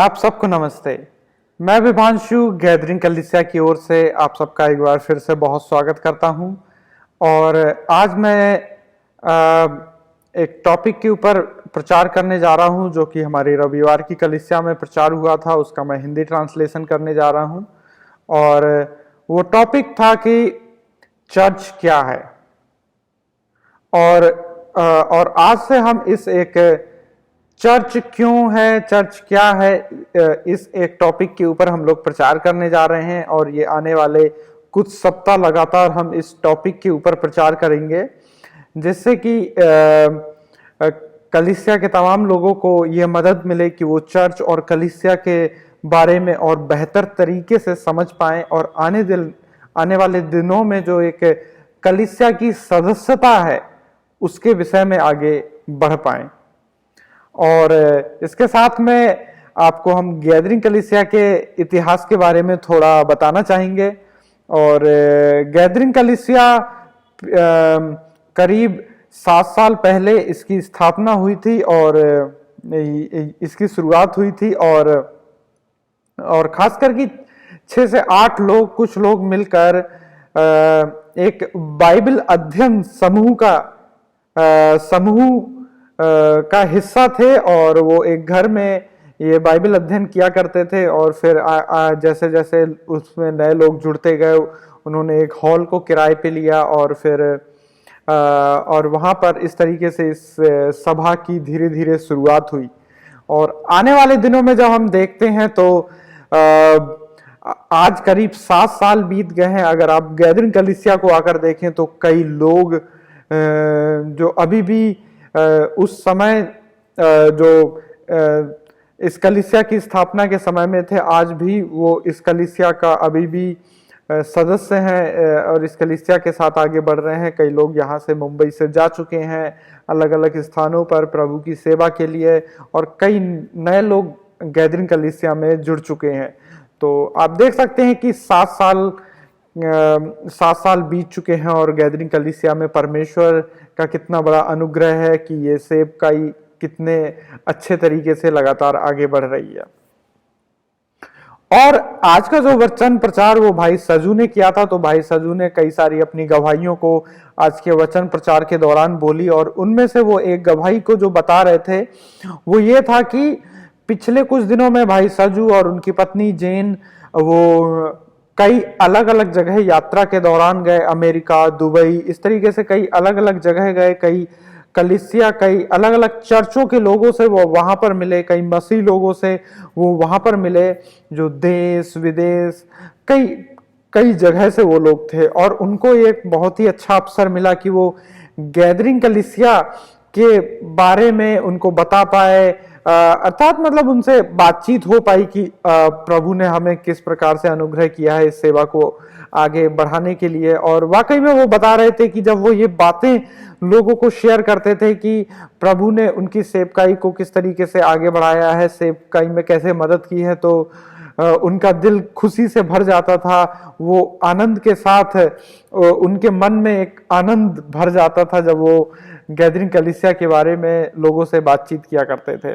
आप सबको नमस्ते। मैं विभांशु गैदरिंग कलीसिया की ओर से आप सबका एक बार फिर से बहुत स्वागत करता हूं। और आज मैं एक टॉपिक के ऊपर प्रचार करने जा रहा हूं जो कि हमारी रविवार की कलीसिया में प्रचार हुआ था, उसका मैं हिंदी ट्रांसलेशन करने जा रहा हूं। और वो टॉपिक था कि चर्च क्या है। और आज से हम इस एक चर्च क्यों है, चर्च क्या है, इस एक टॉपिक के ऊपर हम लोग प्रचार करने जा रहे हैं। और ये आने वाले कुछ सप्ताह लगातार हम इस टॉपिक के ऊपर प्रचार करेंगे, जिससे कि कलीसिया के तमाम लोगों को ये मदद मिले कि वो चर्च और कलीसिया के बारे में और बेहतर तरीके से समझ पाएं और आने वाले दिनों में जो एक कलीसिया की सदस्यता है उसके विषय में आगे बढ़ पाएं। और इसके साथ में आपको हम गैदरिंग कलीसिया के इतिहास के बारे में थोड़ा बताना चाहेंगे। और गैदरिंग कलीसिया करीब 7 साल पहले इसकी स्थापना हुई थी और इसकी शुरुआत हुई थी। और खासकर कि 6 से 8 लोग, कुछ लोग मिलकर एक बाइबल अध्ययन समूह का हिस्सा थे। और वो एक घर में ये बाइबल अध्ययन किया करते थे। और फिर जैसे जैसे उसमें नए लोग जुड़ते गए, उन्होंने एक हॉल को किराए पे लिया और फिर और वहाँ पर इस तरीके से इस सभा की धीरे धीरे शुरुआत हुई। और आने वाले दिनों में जब हम देखते हैं तो आज करीब 7 साल बीत गए हैं। अगर आप गैदरिंग कलीसिया को आकर देखें तो कई लोग जो अभी भी उस समय जो इस कलीसिया की स्थापना के समय में थे, आज भी वो इस कलीसिया का अभी भी सदस्य हैं और इस कलीसिया के साथ आगे बढ़ रहे हैं। कई लोग यहाँ से मुंबई से जा चुके हैं अलग अलग स्थानों पर प्रभु की सेवा के लिए, और कई नए लोग गैदरिंग कलीसिया में जुड़ चुके हैं। तो आप देख सकते हैं कि 7 साल बीत चुके हैं और गैदरिंग कलीसिया में परमेश्वर का कितना बड़ा अनुग्रह है कि ये सेवकाई कितने अच्छे तरीके से लगातार आगे बढ़ रही है। और आज का जो वचन प्रचार वो भाई सजू ने किया था। तो भाई सजू ने कई सारी अपनी गवाहियों को आज के वचन प्रचार के दौरान बोली, और उनमें से वो एक गवाही को जो बता रहे थे वो ये था कि पिछले कुछ दिनों में भाई सजू और उनकी पत्नी जेन वो कई अलग अलग जगह यात्रा के दौरान गए, अमेरिका, दुबई, इस तरीके से कई अलग अलग जगह गए। कई कलीसिया, कई अलग अलग चर्चों के लोगों से वो वहां पर मिले, कई मसीह लोगों से वो वहां पर मिले, जो देश विदेश कई जगह से वो लोग थे। और उनको एक बहुत ही अच्छा अवसर मिला कि वो गैदरिंग कलीसिया के बारे में उनको बता पाए, अर्थात मतलब उनसे बातचीत हो पाई कि प्रभु ने हमें किस प्रकार से अनुग्रह किया है इस सेवा को आगे बढ़ाने के लिए। और वाकई में वो बता रहे थे कि जब वो ये बातें लोगों को शेयर करते थे कि प्रभु ने उनकी सेवकाई को किस तरीके से आगे बढ़ाया है, सेवकाई में कैसे मदद की है, तो उनका दिल खुशी से भर जाता था। वो आनंद के साथ उनके मन में एक आनंद भर जाता था जब वो गैदरिंग कलीसिया के बारे में लोगों से बातचीत किया करते थे।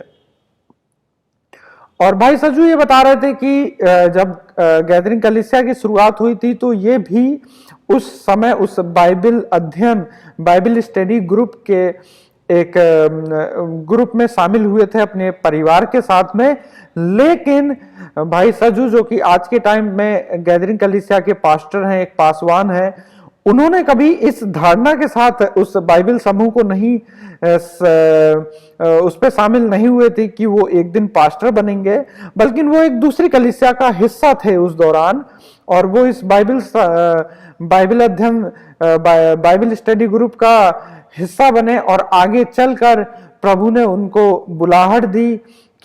और भाई सजू ये बता रहे थे कि जब गैदरिंग कलीसिया की शुरुआत हुई थी तो ये भी उस समय उस बाइबल अध्ययन, बाइबल स्टडी ग्रुप के एक ग्रुप में शामिल हुए थे अपने परिवार के साथ में। लेकिन भाई सजू जो कि आज के टाइम में गैदरिंग कलीसिया के पास्टर हैं, एक पासवान हैं, उन्होंने कभी इस धारणा के साथ उस बाइबल समूह को नहीं उस पर शामिल नहीं हुए थे कि वो एक दिन पास्टर बनेंगे, बल्कि वो एक दूसरी कलीसिया का हिस्सा थे उस दौरान। और वो इस बाइबल अध्ययन, बाइबल स्टडी ग्रुप का हिस्सा बने और आगे चलकर प्रभु ने उनको बुलाहट दी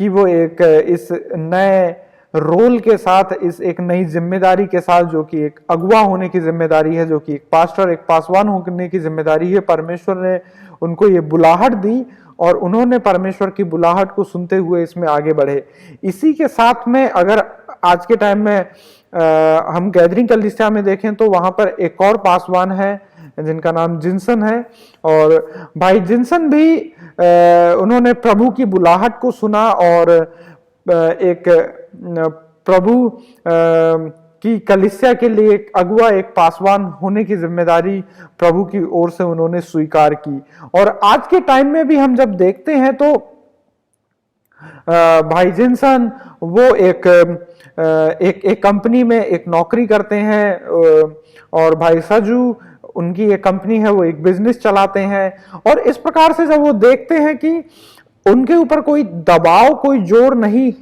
कि वो एक इस नए रोल के साथ, इस एक नई जिम्मेदारी के साथ, जो कि एक अगुवा होने की जिम्मेदारी है, जो कि एक पास्टर, एक पासवान होने की जिम्मेदारी है, परमेश्वर ने उनको ये बुलाहट दी और उन्होंने परमेश्वर की बुलाहट को सुनते हुए इसमें आगे बढ़े। इसी के साथ में अगर आज के टाइम में हम गैदरिंग कलीसिया में देखें तो वहां पर एक और पासवान है जिनका नाम जिनसन है। और भाई जिनसन भी उन्होंने प्रभु की बुलाहट को सुना और एक प्रभु की कलीसिया के लिए एक अगुआ, एक पासवान होने की जिम्मेदारी प्रभु की ओर से उन्होंने स्वीकार की। और आज के टाइम में भी हम जब देखते हैं तो भाई जिनसन वो एक कंपनी में एक नौकरी करते हैं, और भाई सजू उनकी एक कंपनी है, वो एक बिजनेस चलाते हैं। और इस प्रकार से जब वो देखते हैं कि उनके ऊपर कोई दबाव, कोई जोर नहीं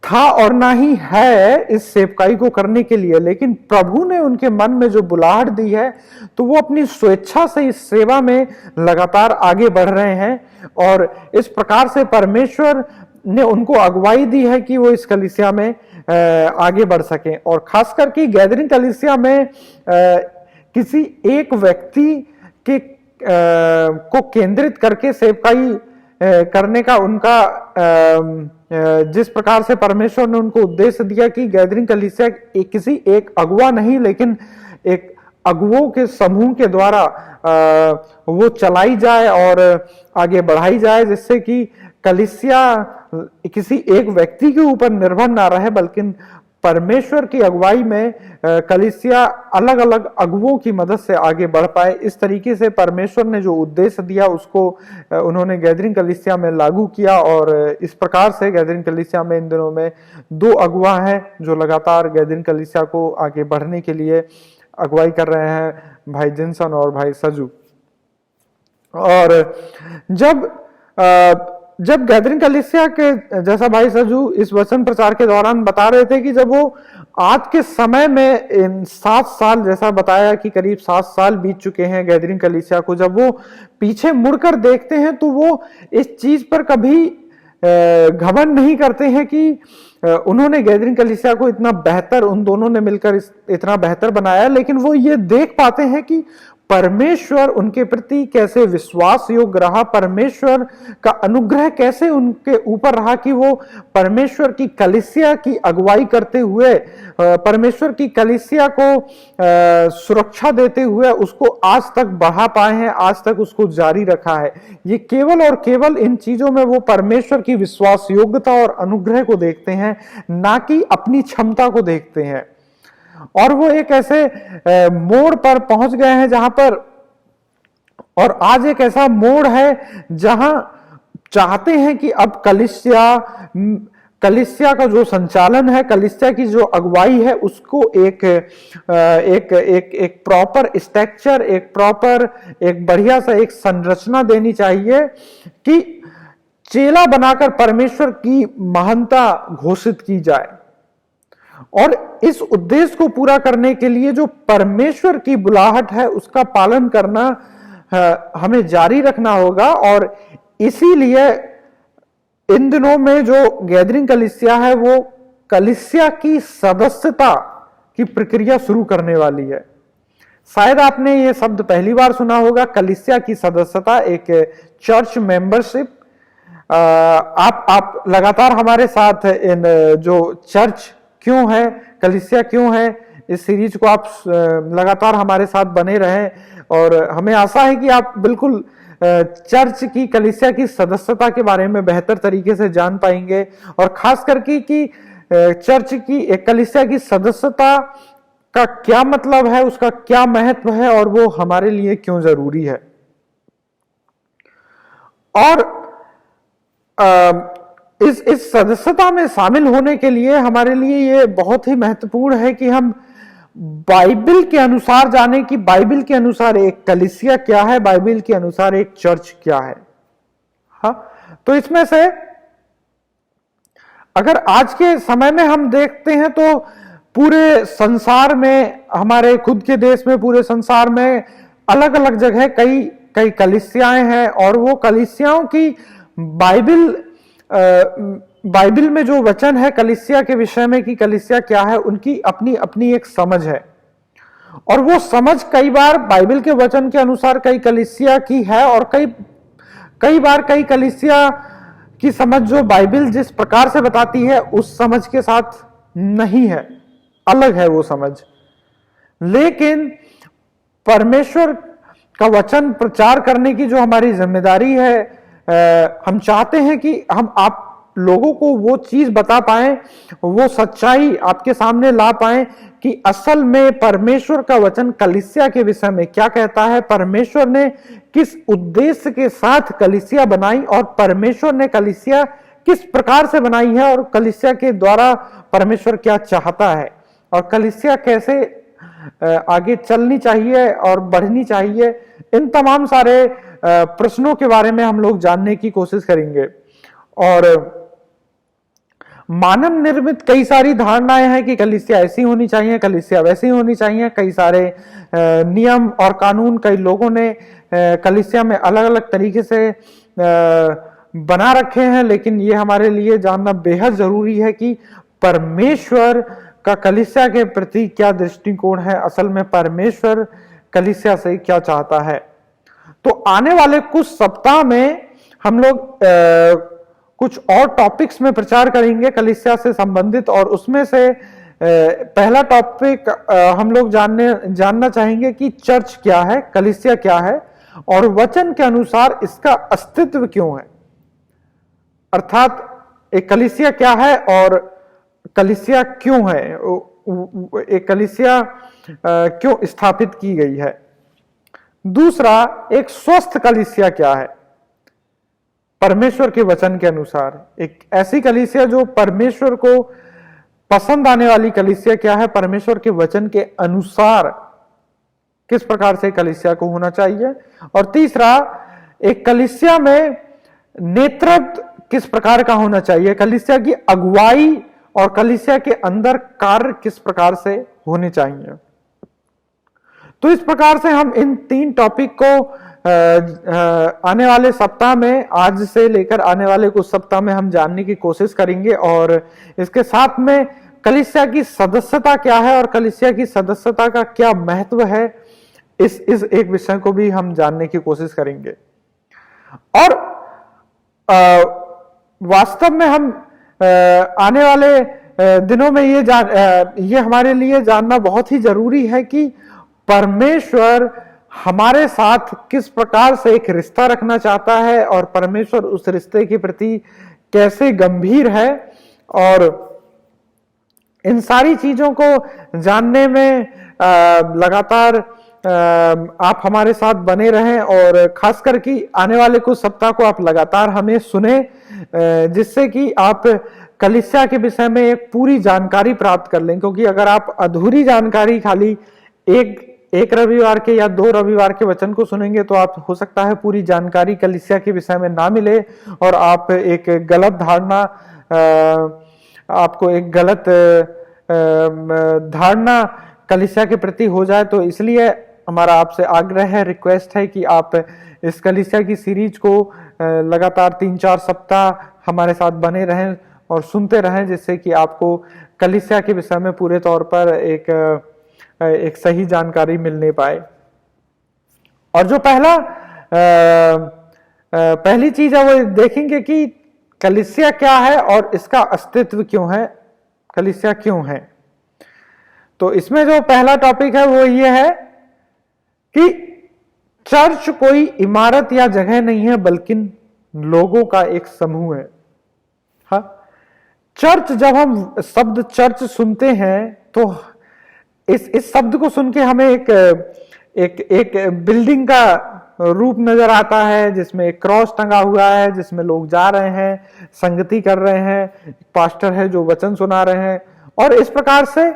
था और ना ही है इस सेवकाई को करने के लिए, लेकिन प्रभु ने उनके मन में जो बुलाहट दी है तो वो अपनी स्वेच्छा से इस सेवा में लगातार आगे बढ़ रहे हैं। और इस प्रकार से परमेश्वर ने उनको अगुवाई दी है कि वो इस कलीसिया में आगे बढ़ सकें। और खास करके गैदरिंग कलीसिया में किसी एक व्यक्ति के को केंद्रित करके सेवकाई करने का उनका जिस प्रकार से परमेश्वर ने उनको उद्देश्य दिया कि गैदरिंग कलीसिया किसी एक अगुआ नहीं, लेकिन एक अगुओं के समूह के द्वारा वो चलाई जाए और आगे बढ़ाई जाए, जिससे कि कलीसिया किसी एक व्यक्ति के ऊपर निर्भर ना रहे, बल्कि परमेश्वर की अगुवाई में कलीसिया अलग अलग अगुओं की मदद से आगे बढ़ पाए। इस तरीके से परमेश्वर ने जो उद्देश्य दिया उसको उन्होंने गैदरिंग कलीसिया में लागू किया। और इस प्रकार से गैदरिंग कलीसिया में इन दिनों में 2 अगुआ हैं जो लगातार गैदरिंग कलीसिया को आगे बढ़ने के लिए अगुवाई कर रहे हैं, भाई जिनसन और भाई सजू। और जब गैदरिंग कलीसिया के, जैसा भाई सजू इस वचन प्रचार के दौरान बता रहे थे कि जब वो आज के समय में इन 7 साल, जैसा बताया कि करीब 7 साल बीत चुके हैं गैदरिंग कलीसिया को, जब वो पीछे मुड़कर देखते हैं तो वो इस चीज पर कभी घमंड नहीं करते हैं कि उन्होंने गैदरिंग कलीसिया को इतना बेहतर, उन दोनों ने मिलकर इतना बेहतर बनाया, लेकिन वो ये देख पाते हैं कि परमेश्वर उनके प्रति कैसे विश्वास योग्य रहा, परमेश्वर का अनुग्रह कैसे उनके ऊपर रहा कि वो परमेश्वर की कलीसिया की अगुवाई करते हुए, परमेश्वर की कलीसिया को सुरक्षा देते हुए उसको आज तक बढ़ा पाए हैं, आज तक उसको जारी रखा है। ये केवल और केवल इन चीजों में वो परमेश्वर की विश्वास योग्यता और अनुग्रह को देखते हैं, ना कि अपनी क्षमता को देखते हैं। और वो एक ऐसे मोड़ पर पहुंच गए हैं जहां पर, और आज एक ऐसा मोड़ है जहां चाहते हैं कि अब कलीसिया का जो संचालन है, कलीसिया की जो अगुवाई है, उसको एक प्रॉपर स्ट्रक्चर, एक बढ़िया सा एक संरचना देनी चाहिए कि चेला बनाकर परमेश्वर की महानता घोषित की जाए। और इस उद्देश्य को पूरा करने के लिए जो परमेश्वर की बुलाहट है उसका पालन करना हमें जारी रखना होगा। और इसीलिए इन दिनों में जो गैदरिंग कलीसिया है वो कलीसिया की सदस्यता की प्रक्रिया शुरू करने वाली है। शायद आपने ये शब्द पहली बार सुना होगा, कलीसिया की सदस्यता, एक चर्च मेंबरशिप। आप लगातार हमारे साथ इन जो चर्च क्यों है, कलीसिया क्यों है, इस सीरीज को आप लगातार हमारे साथ बने रहें। और हमें आशा है कि आप बिल्कुल चर्च की, कलीसिया की सदस्यता के बारे में बेहतर तरीके से जान पाएंगे, और खास करके कि चर्च की, एक कलीसिया की सदस्यता का क्या मतलब है, उसका क्या महत्व है और वो हमारे लिए क्यों जरूरी है। और इस सदस्यता में शामिल होने के लिए हमारे लिए ये बहुत ही महत्वपूर्ण है कि हम बाइबल के अनुसार जाने कि बाइबल के अनुसार एक कलीसिया क्या है, बाइबल के अनुसार एक चर्च क्या है। हाँ, तो इसमें से अगर आज के समय में हम देखते हैं तो पूरे संसार में, हमारे खुद के देश में, पूरे संसार में अलग अलग जगह कई कलीसियाएं हैं। और वो कलीसियाओं की बाइबल में जो वचन है कलीसिया के विषय में कि कलीसिया क्या है, उनकी अपनी अपनी एक समझ है। और वो समझ कई बार बाइबल के वचन के अनुसार कई कलीसिया की है, और कई बार कई कलीसिया की समझ जो बाइबल जिस प्रकार से बताती है उस समझ के साथ नहीं है, अलग है वो समझ। लेकिन परमेश्वर का वचन प्रचार करने की जो हमारी जिम्मेदारी है, हम चाहते हैं कि लोगों को वो चीज बता पाए, वो सच्चाई आपके सामने ला पाए कि असल में परमेश्वर का वचन कलीसिया के विषय में क्या कहता है, परमेश्वर ने किस उद्देश्य के साथ कलीसिया बनाई और परमेश्वर ने कलीसिया किस प्रकार से बनाई है और कलीसिया के द्वारा परमेश्वर क्या चाहता है और कलीसिया कैसे आगे चलनी चाहिए और बढ़नी चाहिए। इन तमाम सारे प्रश्नों के बारे में हम लोग जानने की कोशिश करेंगे। और मानव निर्मित कई सारी धारणाएं हैं कि कलीसिया ऐसी होनी चाहिए, कलीसिया वैसी होनी चाहिए। कई सारे नियम और कानून कई लोगों ने कलीसिया में अलग अलग तरीके से बना रखे हैं, लेकिन ये हमारे लिए जानना बेहद जरूरी है कि परमेश्वर का कलीसिया के प्रति क्या दृष्टिकोण है, असल में परमेश्वर कलीसिया से क्या चाहता है। तो आने वाले कुछ सप्ताह में हम लोग कुछ और टॉपिक्स में प्रचार करेंगे कलीसिया से संबंधित, और उसमें से पहला टॉपिक हम लोग जानना चाहेंगे कि चर्च क्या है, कलीसिया क्या है और वचन के अनुसार इसका अस्तित्व क्यों है। अर्थात एक कलीसिया क्या है और कलीसिया क्यों है, एक कलीसिया क्यों स्थापित की गई है। दूसरा, एक स्वस्थ कलीसिया क्या है परमेश्वर के वचन के अनुसार। एक ऐसी कलीसिया जो परमेश्वर को पसंद आने वाली कलीसिया क्या है, परमेश्वर के वचन के अनुसार किस प्रकार से कलीसिया को होना चाहिए। और तीसरा, एक कलीसिया में नेतृत्व किस प्रकार का होना चाहिए, कलीसिया की अगुवाई और कलीसिया के अंदर कार्य किस प्रकार से होने चाहिए। तो इस प्रकार से हम इन 3 टॉपिक को आने वाले सप्ताह में, आज से लेकर आने वाले कुछ सप्ताह में हम जानने की कोशिश करेंगे। और इसके साथ में कलीसिया की सदस्यता क्या है और कलीसिया की सदस्यता का क्या महत्व है, इस एक विषय को भी हम जानने की कोशिश करेंगे। और वास्तव में हम आने वाले दिनों में ये हमारे लिए जानना बहुत ही जरूरी है कि परमेश्वर हमारे साथ किस प्रकार से एक रिश्ता रखना चाहता है और परमेश्वर उस रिश्ते के प्रति कैसे गंभीर है। और इन सारी चीजों को जानने में लगातार आप हमारे साथ बने रहें और खासकर कि आने वाले कुछ सप्ताह को आप लगातार हमें सुने, जिससे कि आप कलीसिया के विषय में एक पूरी जानकारी प्राप्त कर लें। क्योंकि अगर आप अधूरी जानकारी खाली एक रविवार के या 2 रविवार के वचन को सुनेंगे तो आप हो सकता है पूरी जानकारी कलीसिया के विषय में ना मिले और आप एक गलत धारणा, आपको एक गलत धारणा कलीसिया के प्रति हो जाए। तो इसलिए हमारा आपसे आग्रह है, रिक्वेस्ट है कि आप इस कलीसिया की सीरीज को लगातार 3-4 सप्ताह हमारे साथ बने रहें और सुनते रहें, जिससे कि आपको कलीसिया के विषय में पूरे तौर पर एक सही जानकारी मिलने पाए। और जो पहली चीज है वो देखेंगे कि कलीसिया क्या है और इसका अस्तित्व क्यों है, कलीसिया क्यों है। तो इसमें जो पहला टॉपिक है वो ये है कि चर्च कोई इमारत या जगह नहीं है बल्कि लोगों का एक समूह है। हाँ, चर्च, जब हम शब्द चर्च सुनते हैं तो इस शब्द को सुन के हमें एक बिल्डिंग का रूप नजर आता है जिसमें एक क्रॉस टंगा हुआ है, जिसमें लोग जा रहे हैं, संगति कर रहे हैं, पास्टर है जो वचन सुना रहे हैं और इस प्रकार से।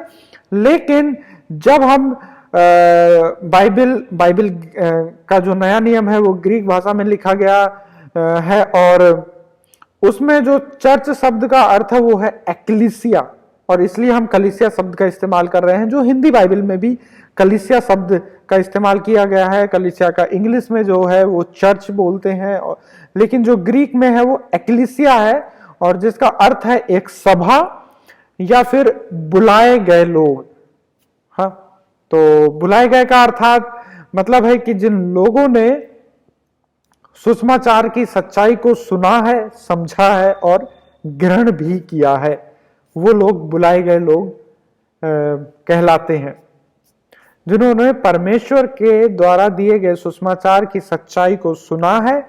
लेकिन जब हम बाइबल का जो नया नियम है वो ग्रीक भाषा में लिखा गया है और उसमें जो चर्च शब्द का अर्थ है वो है एक्लीसिया, और इसलिए हम कलीसिया शब्द का इस्तेमाल कर रहे हैं। जो हिंदी बाइबल में भी कलीसिया शब्द का इस्तेमाल किया गया है, कलीसिया का इंग्लिश में जो है वो चर्च बोलते हैं, लेकिन जो ग्रीक में है वो एक्लीसिया है और जिसका अर्थ है एक सभा या फिर बुलाए गए लोग। हाँ, तो बुलाए गए का अर्थात मतलब है कि जिन लोगों ने सुसमाचार की सच्चाई को सुना है, समझा है और ग्रहण भी किया है, वो लोग बुलाए गए लोग कहलाते हैं। जिन्होंने परमेश्वर के द्वारा दिए गए सुसमाचार की सच्चाई को सुना है,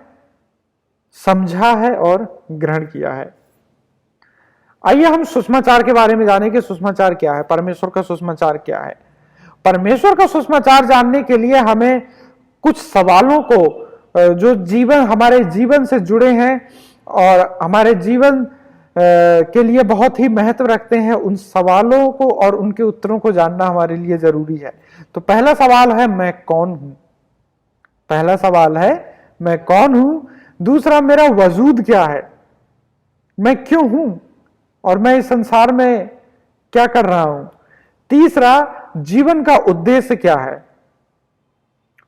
समझा है और ग्रहण किया है। आइए हम सुषमाचार के बारे में जानें कि सुषमाचार क्या है, परमेश्वर का सुषमाचार क्या है। परमेश्वर का सुषमाचार जानने के लिए हमें कुछ सवालों को जो जीवन हमारे जीवन से जुड़े हैं और हमारे जीवन के लिए बहुत ही महत्व रखते हैं, उन सवालों को और उनके उत्तरों को जानना हमारे लिए जरूरी है। तो पहला सवाल है, मैं कौन हूं। पहला सवाल है, मैं कौन हूं। दूसरा, मेरा वजूद क्या है, मैं क्यों हूं और मैं इस संसार में क्या कर रहा हूं। तीसरा, जीवन का उद्देश्य क्या है।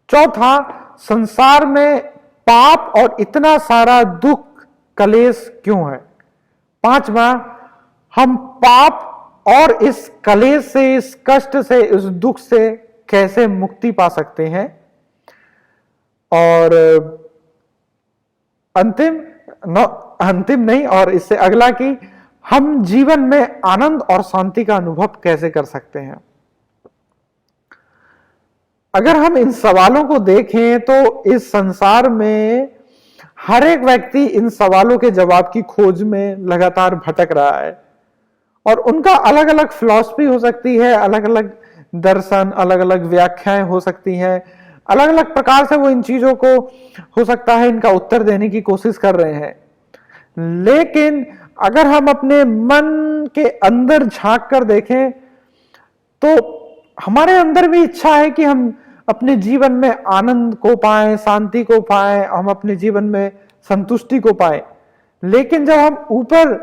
चौथा, संसार में पाप और इतना सारा दुख कलेश क्यों है। पांचवा, हम पाप और इस कलेश से, इस कष्ट से, इस दुख से कैसे मुक्ति पा सकते हैं। और अंतिम नहीं, और इससे अगला कि हम जीवन में आनंद और शांति का अनुभव कैसे कर सकते हैं। अगर हम इन सवालों को देखें तो इस संसार में हर एक व्यक्ति इन सवालों के जवाब की खोज में लगातार भटक रहा है और उनका अलग अलग फिलॉसफी हो सकती है, अलग अलग दर्शन, अलग अलग व्याख्याएं हो सकती हैं, अलग अलग प्रकार से वो इन चीजों को हो सकता है इनका उत्तर देने की कोशिश कर रहे हैं। लेकिन अगर हम अपने मन के अंदर झांक कर देखें तो हमारे अंदर भी इच्छा है कि हम अपने जीवन में आनंद को पाएं, शांति को पाएं, हम अपने जीवन में संतुष्टि को पाएं। लेकिन जब हम ऊपर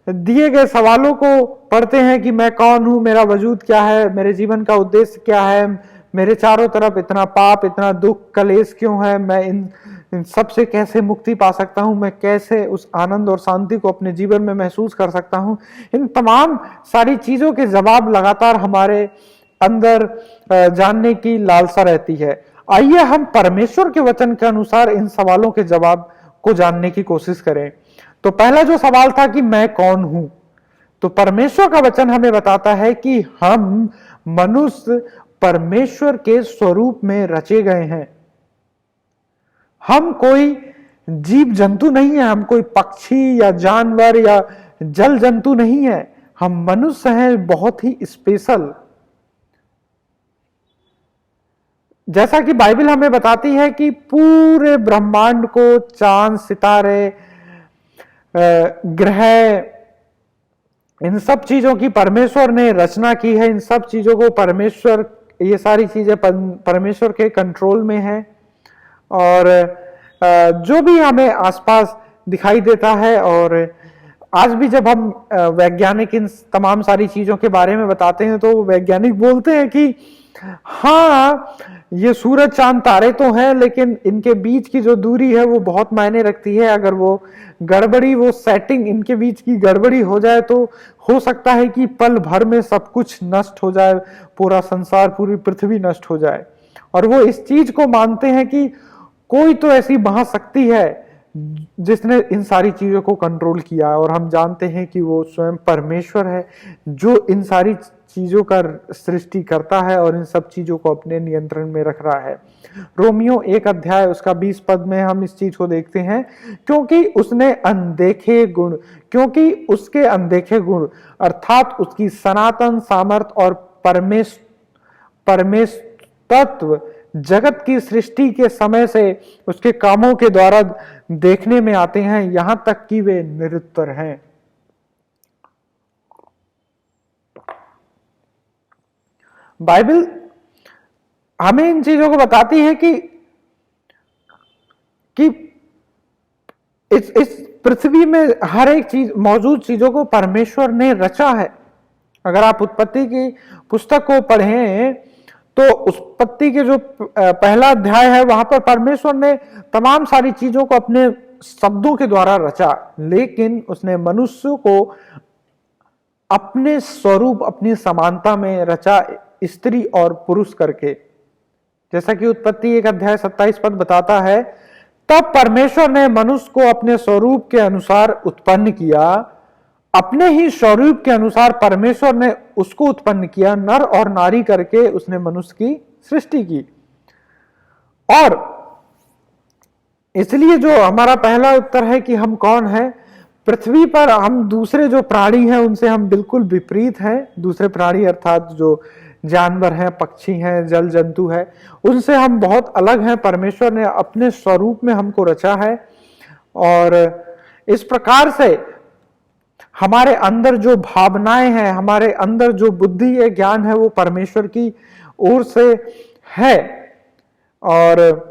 दिए गए सवालों को पढ़ते हैं कि मैं कौन हूं, मेरा वजूद क्या है, मेरे जीवन का उद्देश्य क्या है, मेरे चारों तरफ इतना पाप, इतना दुख कलेश क्यों है, मैं इन सब से कैसे मुक्ति पा सकता हूं, मैं कैसे उस आनंद और शांति को अपने जीवन में महसूस कर सकता हूं, इन तमाम सारी चीजों के जवाब लगातार हमारे अंदर जानने की लालसा रहती है। आइए हम परमेश्वर के वचन के अनुसार इन सवालों के जवाब को जानने की कोशिश करें। तो पहला जो सवाल था कि मैं कौन हूं, तो परमेश्वर का वचन हमें बताता है कि हम मनुष्य परमेश्वर के स्वरूप में रचे गए हैं। हम कोई जीव जंतु नहीं है, हम कोई पक्षी या जानवर या जल जंतु नहीं है, हम मनुष्य हैं, बहुत ही स्पेशल। जैसा कि बाइबल हमें बताती है कि पूरे ब्रह्मांड को, चांद, सितारे, ग्रह, इन सब चीजों की परमेश्वर ने रचना की है। इन सब चीजों को परमेश्वर, ये सारी चीजें परमेश्वर के कंट्रोल में है। और जो भी हमें आसपास दिखाई देता है, और आज भी जब हम वैज्ञानिक इन तमाम सारी चीजों के बारे में बताते हैं तो वैज्ञानिक बोलते हैं कि हाँ, ये सूरज, चांद, तारे तो हैं, लेकिन इनके बीच की जो दूरी है वो बहुत मायने रखती है। अगर वो गड़बड़ी, वो सेटिंग इनके बीच की गड़बड़ी हो जाए तो हो सकता है कि पल भर में सब कुछ नष्ट हो जाए, पूरा संसार, पूरी पृथ्वी नष्ट हो जाए। और वो इस चीज को मानते हैं कि कोई तो ऐसी महाशक्ति है जिसने इन सारी चीजों को कंट्रोल किया, और हम जानते हैं कि वो स्वयं परमेश्वर है जो इन सारी चीजों का सृष्टि करता है और इन सब चीजों को अपने नियंत्रण में रख रहा है। रोमियो 1 अध्याय उसका 20 पद में हम इस चीज को देखते हैं, क्योंकि उसके अनदेखे गुण अर्थात उसकी सनातन सामर्थ और परमेश्वर तत्व जगत की सृष्टि के समय से उसके कामों के द्वारा देखने में आते हैं, यहां तक कि वे निरुत्तर हैं। बाइबल हमें इन चीजों को बताती है कि इस पृथ्वी में हर एक चीज, मौजूद चीजों को परमेश्वर ने रचा है। अगर आप उत्पत्ति की पुस्तक को पढ़ें तो उत्पत्ति के जो पहला अध्याय है वहां पर परमेश्वर ने तमाम सारी चीजों को अपने शब्दों के द्वारा रचा, लेकिन उसने मनुष्य को अपने स्वरूप, अपनी समानता में रचा, स्त्री और पुरुष करके। जैसा कि उत्पत्ति 1 अध्याय 27 पद बताता है, तब परमेश्वर ने मनुष्य को अपने स्वरूप के अनुसार उत्पन्न किया, अपने ही स्वरूप के अनुसार परमेश्वर ने उसको उत्पन्न किया, नर और नारी करके उसने मनुष्य की सृष्टि की। और इसलिए जो हमारा पहला उत्तर है कि हम कौन है, पृथ्वी पर हम दूसरे जो प्राणी हैं उनसे हम बिल्कुल विपरीत हैं। दूसरे प्राणी अर्थात जो जानवर हैं, पक्षी हैं, जल जंतु हैं, उनसे हम बहुत अलग हैं। परमेश्वर ने अपने स्वरूप में हमको रचा है और इस प्रकार से हमारे अंदर जो भावनाएं हैं, हमारे अंदर जो बुद्धि है, ज्ञान है, वो परमेश्वर की ओर से है। और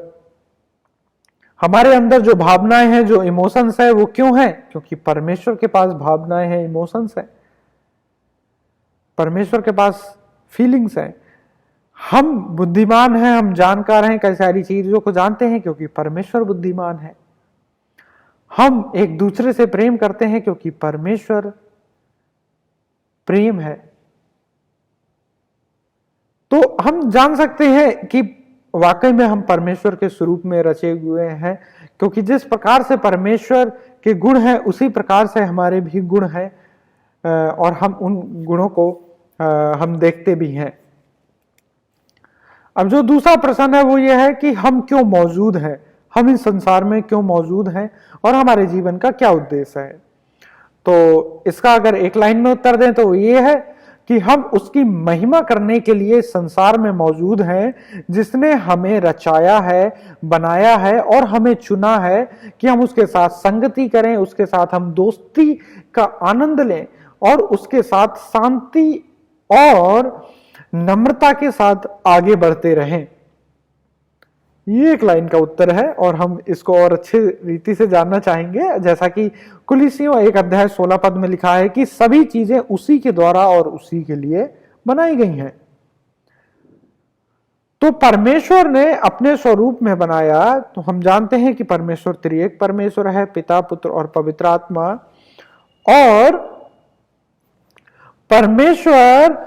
हमारे अंदर जो भावनाएं हैं, जो इमोशंस है, वो क्यों है? क्योंकि परमेश्वर के पास भावनाएं हैं, इमोशंस है, परमेश्वर के पास फीलिंग्स है। हम बुद्धिमान हैं, हम जानकार हैं, कई सारी चीजों को जानते हैं क्योंकि परमेश्वर बुद्धिमान है। हम एक दूसरे से प्रेम करते हैं क्योंकि परमेश्वर प्रेम है। तो हम जान सकते हैं कि वाकई में हम परमेश्वर के स्वरूप में रचे हुए हैं, क्योंकि जिस प्रकार से परमेश्वर के गुण हैं उसी प्रकार से हमारे भी गुण हैं और हम उन गुणों को हम देखते भी हैं। अब जो दूसरा प्रश्न है वो ये है कि हम क्यों मौजूद हैं, हम इस संसार में क्यों मौजूद हैं और हमारे जीवन का क्या उद्देश्य है। तो इसका अगर एक लाइन में उत्तर दें तो ये है कि हम उसकी महिमा करने के लिए संसार में मौजूद हैं, जिसने हमें रचाया है, बनाया है और हमें चुना है कि हम उसके साथ संगति करें, उसके साथ हम दोस्ती का आनंद लें और उसके साथ शांति और नम्रता के साथ आगे बढ़ते रहें। ये एक लाइन का उत्तर है और हम इसको और अच्छे रीति से जानना चाहेंगे। जैसा कि कुलिसियों 1 अध्याय 16 पद में लिखा है कि सभी चीजें उसी के द्वारा और उसी के लिए बनाई गई हैं। तो परमेश्वर ने अपने स्वरूप में बनाया। तो हम जानते हैं कि परमेश्वर त्रिएक परमेश्वर है, पिता, पुत्र और पवित्र आत्मा। और परमेश्वर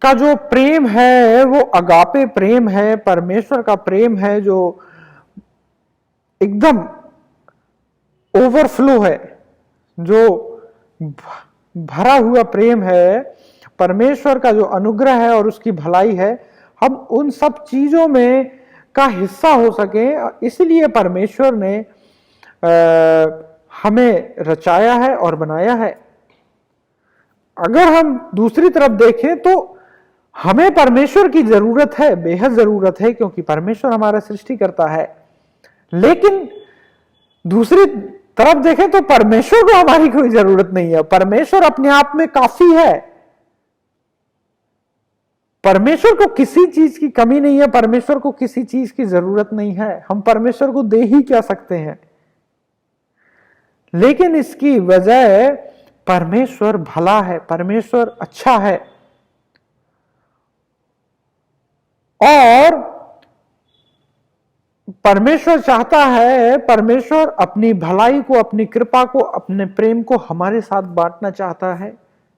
का जो प्रेम है वो अगापे प्रेम है। परमेश्वर का प्रेम है जो एकदम ओवरफ्लो है, जो भरा हुआ प्रेम है। परमेश्वर का जो अनुग्रह है और उसकी भलाई है, हम उन सब चीजों में का हिस्सा हो सके, इसलिए परमेश्वर ने हमें रचाया है और बनाया है। अगर हम दूसरी तरफ देखें तो हमें परमेश्वर की जरूरत है, बेहद जरूरत है, क्योंकि परमेश्वर हमारा सृष्टि करता है। लेकिन दूसरी तरफ देखें तो परमेश्वर को हमारी कोई जरूरत नहीं है। परमेश्वर अपने आप में काफी है। परमेश्वर को किसी चीज की कमी नहीं है, परमेश्वर को किसी चीज की जरूरत नहीं है। हम परमेश्वर को दे ही क्या सकते हैं। लेकिन इसकी वजह परमेश्वर भला है, परमेश्वर अच्छा है और परमेश्वर चाहता है, परमेश्वर अपनी भलाई को, अपनी कृपा को, अपने प्रेम को हमारे साथ बांटना चाहता है,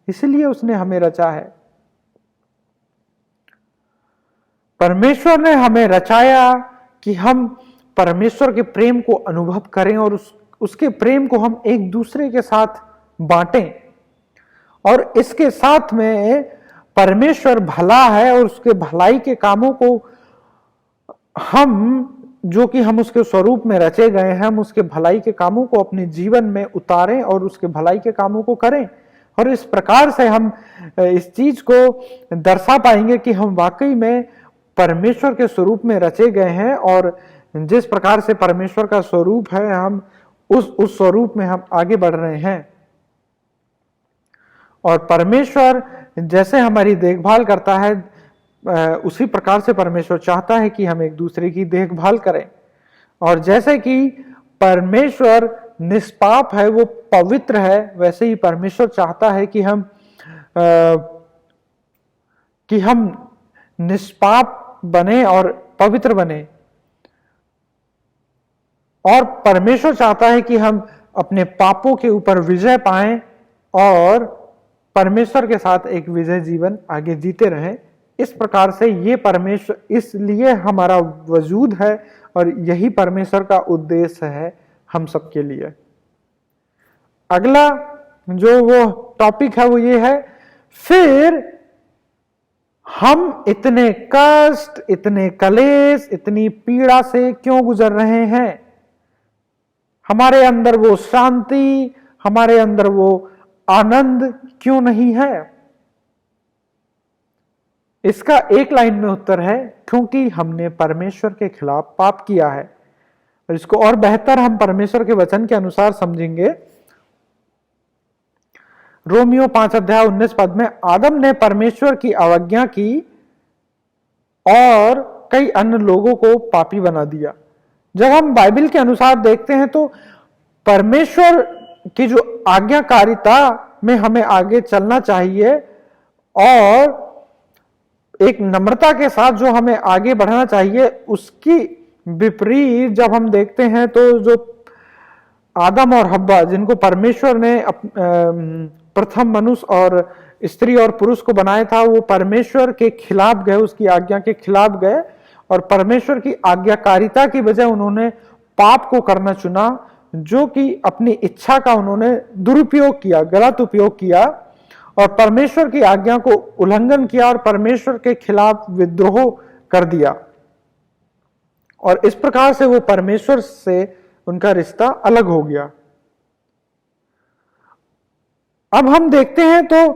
इसलिए उसने हमें रचा है। परमेश्वर ने हमें रचाया कि हम परमेश्वर के प्रेम को अनुभव करें और उसके प्रेम को हम एक दूसरे के साथ बांटें। और इसके साथ में परमेश्वर भला है और उसके भलाई के कामों को हम, जो कि हम उसके स्वरूप में रचे गए हैं, हम उसके भलाई के कामों को अपने जीवन में उतारें और उसके भलाई के कामों को करें। और इस प्रकार से हम इस चीज को दर्शा पाएंगे कि हम वाकई में परमेश्वर के स्वरूप में रचे गए हैं और जिस प्रकार से परमेश्वर का स्वरूप है, हम उस स्वरूप में हम आगे बढ़ रहे हैं। और परमेश्वर जैसे हमारी देखभाल करता है, उसी प्रकार से परमेश्वर चाहता है कि हम एक दूसरे की देखभाल करें। और जैसे कि परमेश्वर निष्पाप है, वो पवित्र है, वैसे ही परमेश्वर चाहता है कि हम निष्पाप बने और पवित्र बने। और परमेश्वर चाहता है कि हम अपने पापों के ऊपर विजय पाएं और परमेश्वर के साथ एक विजय जीवन आगे जीते रहें। इस प्रकार से ये परमेश्वर, इसलिए हमारा वजूद है और यही परमेश्वर का उद्देश्य है हम सबके लिए। अगला जो वो टॉपिक है वो ये है, फिर हम इतने कष्ट, इतने कलेश, इतनी पीड़ा से क्यों गुजर रहे हैं। हमारे अंदर वो शांति, हमारे अंदर वो आनंद क्यों नहीं है? इसका एक लाइन में उत्तर है, क्योंकि हमने परमेश्वर के खिलाफ पाप किया है। और इसको और बेहतर हम परमेश्वर के वचन के अनुसार समझेंगे। रोमियो 5:19 में आदम ने परमेश्वर की अवज्ञा की और कई अन्य लोगों को पापी बना दिया। जब हम बाइबल के अनुसार देखते हैं तो परमेश्वर की जो आज्ञाकारिता में हमें आगे चलना चाहिए और एक नम्रता के साथ जो हमें आगे बढ़ना चाहिए, उसकी विपरीत जब हम देखते हैं तो जो आदम और हव्वा, जिनको परमेश्वर ने प्रथम मनुष्य और स्त्री और पुरुष को बनाया था, वो परमेश्वर के खिलाफ गए, उसकी आज्ञा के खिलाफ गए और परमेश्वर की आज्ञाकारिता की बजाय उन्होंने पाप को करना चुना, जो कि अपनी इच्छा का उन्होंने दुरुपयोग किया, गलत उपयोग किया और परमेश्वर की आज्ञा को उल्लंघन किया और परमेश्वर के खिलाफ विद्रोह कर दिया। और इस प्रकार से वो परमेश्वर से उनका रिश्ता अलग हो गया। अब हम देखते हैं तो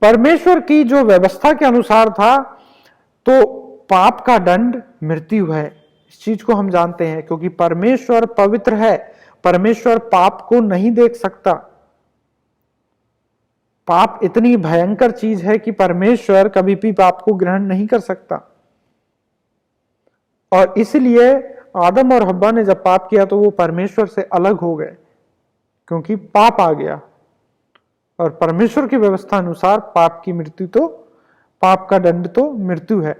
परमेश्वर की जो व्यवस्था के अनुसार था तो पाप का दंड मृत्यु है। इस चीज को हम जानते हैं, क्योंकि परमेश्वर पवित्र है, परमेश्वर पाप को नहीं देख सकता। पाप इतनी भयंकर चीज है कि परमेश्वर कभी भी पाप को ग्रहण नहीं कर सकता। और इसलिए आदम और हव्वा ने जब पाप किया तो वो परमेश्वर से अलग हो गए, क्योंकि पाप आ गया। और परमेश्वर की व्यवस्था अनुसार पाप की मृत्यु तो, पाप का दंड तो मृत्यु है।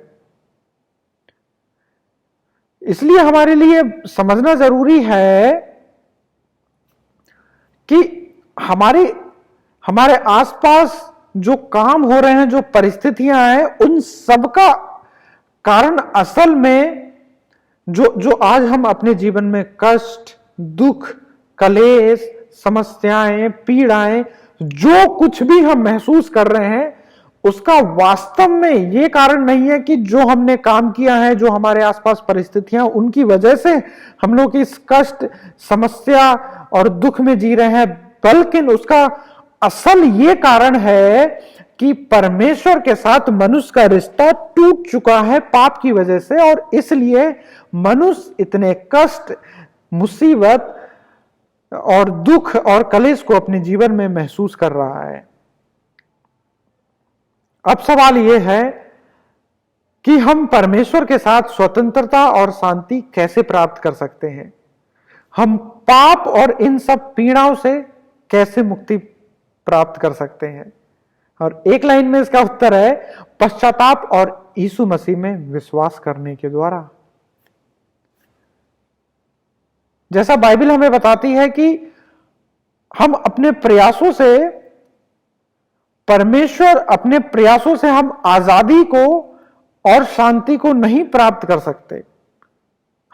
इसलिए हमारे लिए समझना जरूरी है कि हमारे आसपास जो काम हो रहे हैं, जो परिस्थितियां हैं, उन सब का कारण असल में जो आज हम अपने जीवन में कष्ट, दुख, कलेश, समस्याएं, पीड़ाएं, जो कुछ भी हम महसूस कर रहे हैं, उसका वास्तव में ये कारण नहीं है कि जो हमने काम किया है, जो हमारे आसपास परिस्थितियां उनकी वजह से हम लोग इस कष्ट, समस्या और दुख में जी रहे हैं, बल्कि उसका असल ये कारण है कि परमेश्वर के साथ मनुष्य का रिश्ता टूट चुका है पाप की वजह से। और इसलिए मनुष्य इतने कष्ट, मुसीबत और दुख और कलेश को अपने जीवन में महसूस कर रहा है। अब सवाल यह है कि हम परमेश्वर के साथ स्वतंत्रता और शांति कैसे प्राप्त कर सकते हैं? हम पाप और इन सब पीड़ाओं से कैसे मुक्ति प्राप्त कर सकते हैं? और एक लाइन में इसका उत्तर है पश्चाताप और यीशु मसीह में विश्वास करने के द्वारा। जैसा बाइबल हमें बताती है कि हम अपने प्रयासों से, परमेश्वर अपने प्रयासों से हम आजादी को और शांति को नहीं प्राप्त कर सकते।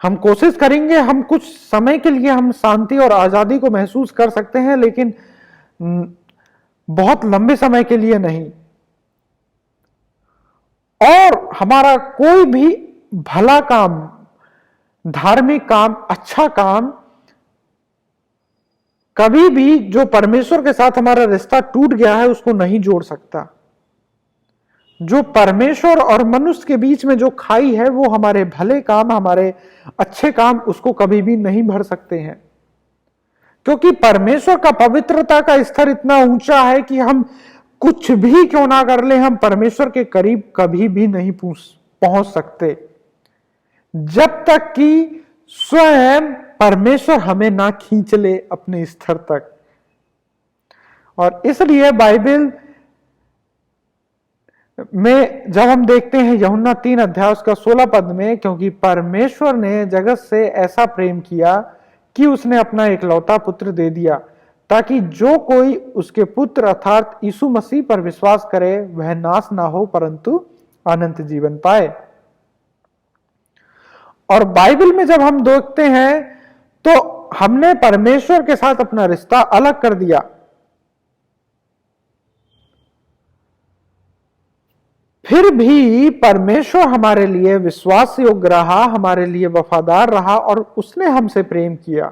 हम कोशिश करेंगे, हम कुछ समय के लिए हम शांति और आजादी को महसूस कर सकते हैं, लेकिन बहुत लंबे समय के लिए नहीं। और हमारा कोई भी भला काम, धार्मिक काम, अच्छा काम कभी भी जो परमेश्वर के साथ हमारा रिश्ता टूट गया है उसको नहीं जोड़ सकता। जो परमेश्वर और मनुष्य के बीच में जो खाई है वो हमारे भले काम, हमारे अच्छे काम उसको कभी भी नहीं भर सकते हैं, क्योंकि परमेश्वर का पवित्रता का स्तर इतना ऊंचा है कि हम कुछ भी क्यों ना कर ले, हम परमेश्वर के करीब कभी भी नहीं पहुंच सकते जब तक कि स्वयं परमेश्वर हमें ना खींच ले अपने स्तर तक। और इसलिए बाइबल में जब हम देखते हैं यूहन्ना 3:16 में, क्योंकि परमेश्वर ने जगत से ऐसा प्रेम किया कि उसने अपना एकलौता पुत्र दे दिया, ताकि जो कोई उसके पुत्र अर्थात यीशु मसीह पर विश्वास करे वह नाश ना हो परंतु अनंत जीवन पाए। और बाइबल में जब हम देखते हैं तो हमने परमेश्वर के साथ अपना रिश्ता अलग कर दिया। फिर भी परमेश्वर हमारे लिए विश्वास योग्य रहा, हमारे लिए वफादार रहा और उसने हमसे प्रेम किया।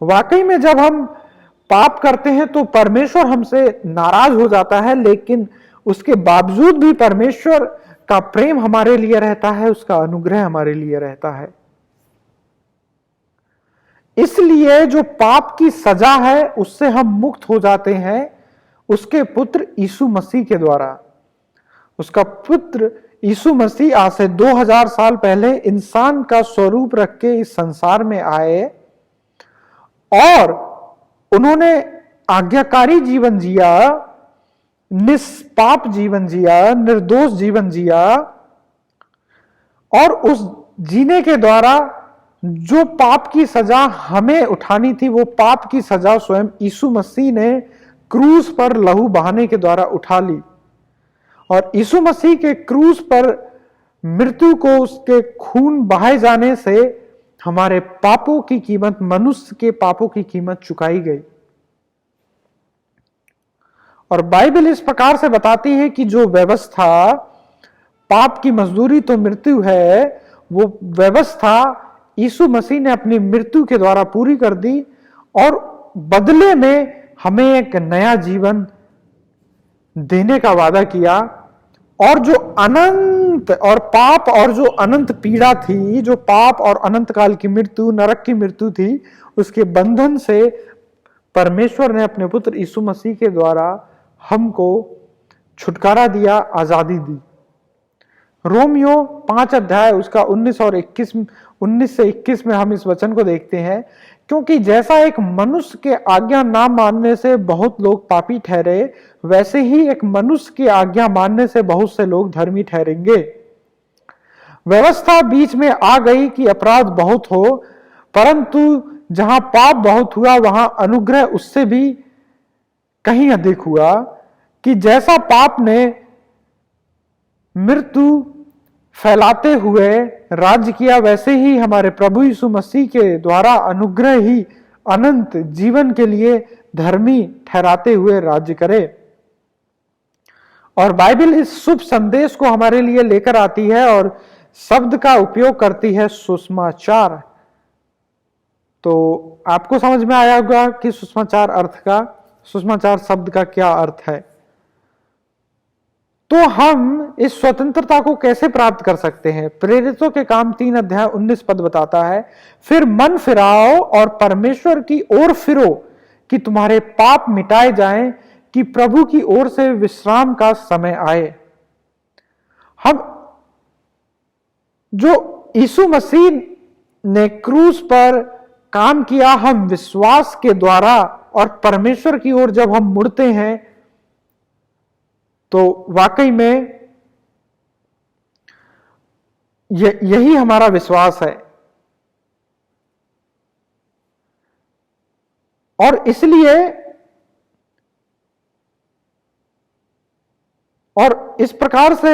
वाकई में जब हम पाप करते हैं तो परमेश्वर हमसे नाराज हो जाता है, लेकिन उसके बावजूद भी परमेश्वर का प्रेम हमारे लिए रहता है, उसका अनुग्रह हमारे लिए रहता है। इसलिए जो पाप की सजा है उससे हम मुक्त हो जाते हैं उसके पुत्र यीशु मसीह के द्वारा। उसका पुत्र यीशु मसीह आज से 2000 साल पहले इंसान का स्वरूप रख के इस संसार में आए और उन्होंने आज्ञाकारी जीवन जिया, निष्पाप जीवन जिया, निर्दोष जीवन जिया, और उस जीने के द्वारा जो पाप की सजा हमें उठानी थी वो पाप की सजा स्वयं यीशु मसीह ने क्रूस पर लहू बहाने के द्वारा उठा ली। और यीशु मसीह के क्रूस पर मृत्यु को उसके खून बहाए जाने से हमारे पापों की कीमत, मनुष्य के पापों की कीमत चुकाई गई। और बाइबल इस प्रकार से बताती है कि जो व्यवस्था, पाप की मजदूरी तो मृत्यु है, वो व्यवस्था यीशु मसीह ने अपनी मृत्यु के द्वारा पूरी कर दी और बदले में हमें एक नया जीवन देने का वादा किया। और जो अनंत और पाप और जो अनंत पीड़ा थी, जो पाप और अनंत काल की मृत्यु, नरक की मृत्यु थी, उसके बंधन से परमेश्वर ने अपने पुत्र यीशु मसीह के द्वारा हमको छुटकारा दिया, आजादी दी। रोमियो 5 अध्याय उसका 19 से 21 में हम इस वचन को देखते हैं, क्योंकि जैसा एक मनुष्य के आज्ञा ना मानने से बहुत लोग पापी ठहरे, वैसे ही एक मनुष्य की आज्ञा मानने से बहुत से लोग धर्मी ठहरेंगे। व्यवस्था बीच में आ गई कि अपराध बहुत हो, परंतु जहां पाप बहुत हुआ वहां अनुग्रह उससे भी कहीं अधिक हुआ, कि जैसा पाप ने मृत्यु फैलाते हुए राज्य किया, वैसे ही हमारे प्रभु यीशु मसीह के द्वारा अनुग्रह ही अनंत जीवन के लिए धर्मी ठहराते हुए राज्य करे। और बाइबल इस शुभ संदेश को हमारे लिए लेकर आती है और शब्द का उपयोग करती है सुसमाचार। तो आपको समझ में आया होगा कि सुसमाचार अर्थ का, सुसमाचार शब्द का क्या अर्थ है। तो हम इस स्वतंत्रता को कैसे प्राप्त कर सकते हैं? प्रेरितों के काम 3 अध्याय 19 पद बताता है, फिर मन फिराओ और परमेश्वर की ओर फिरो कि तुम्हारे पाप मिटाए जाएं, कि प्रभु की ओर से विश्राम का समय आए। हम जो यीशु मसीह ने क्रूस पर काम किया, हम विश्वास के द्वारा और परमेश्वर की ओर जब हम मुड़ते हैं तो वाकई में यही हमारा विश्वास है। और इसलिए और इस प्रकार से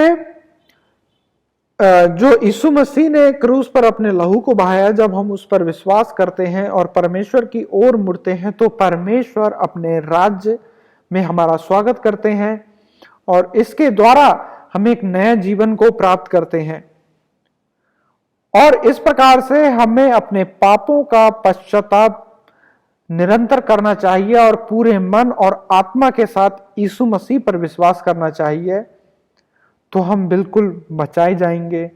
जो यीशु मसीह ने क्रूस पर अपने लहू को बहाया, जब हम उस पर विश्वास करते हैं और परमेश्वर की ओर मुड़ते हैं तो परमेश्वर अपने राज्य में हमारा स्वागत करते हैं और इसके द्वारा हम एक नया जीवन को प्राप्त करते हैं। और इस प्रकार से हमें अपने पापों का पश्चाताप निरंतर करना चाहिए और पूरे मन और आत्मा के साथ यीशु मसीह पर विश्वास करना चाहिए, तो हम बिल्कुल बचाए जाएंगे,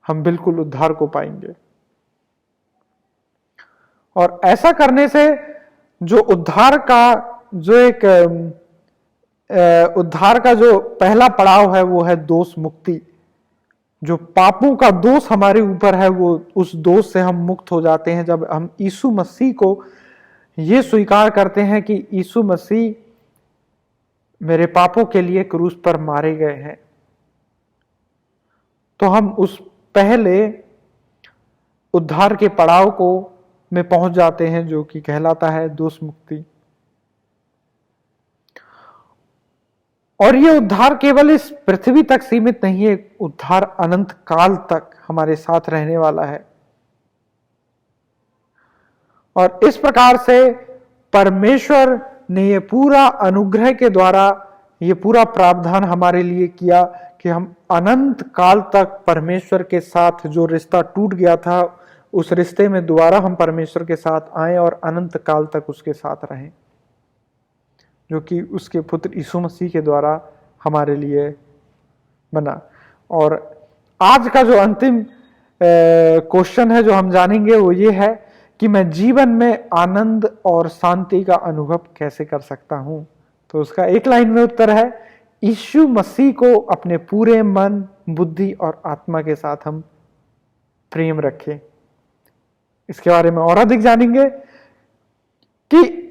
हम बिल्कुल उद्धार को पाएंगे। और ऐसा करने से जो उद्धार का जो पहला पड़ाव है वो है दोष मुक्ति। जो पापों का दोष हमारे ऊपर है वो उस दोष से हम मुक्त हो जाते हैं जब हम यीशु मसीह को ये स्वीकार करते हैं कि यीशु मसीह मेरे पापों के लिए क्रूस पर मारे गए हैं। तो हम उस पहले उद्धार के पड़ाव को में पहुंच जाते हैं जो कि कहलाता है दोष मुक्ति। और ये उद्धार केवल इस पृथ्वी तक सीमित नहीं है, उद्धार अनंत काल तक हमारे साथ रहने वाला है। और इस प्रकार से परमेश्वर ने ये पूरा अनुग्रह के द्वारा ये पूरा प्रावधान हमारे लिए किया कि हम अनंत काल तक परमेश्वर के साथ जो रिश्ता टूट गया था उस रिश्ते में दोबारा हम परमेश्वर के साथ आए और अनंत काल तक उसके साथ रहें, जो कि उसके पुत्र यीशु मसीह के द्वारा हमारे लिए बना। और आज का जो अंतिम क्वेश्चन है जो हम जानेंगे वो ये है कि मैं जीवन में आनंद और शांति का अनुभव कैसे कर सकता हूं। तो उसका एक लाइन में उत्तर है, यीशु मसीह को अपने पूरे मन, बुद्धि और आत्मा के साथ हम प्रेम रखें। इसके बारे में और अधिक जानेंगे कि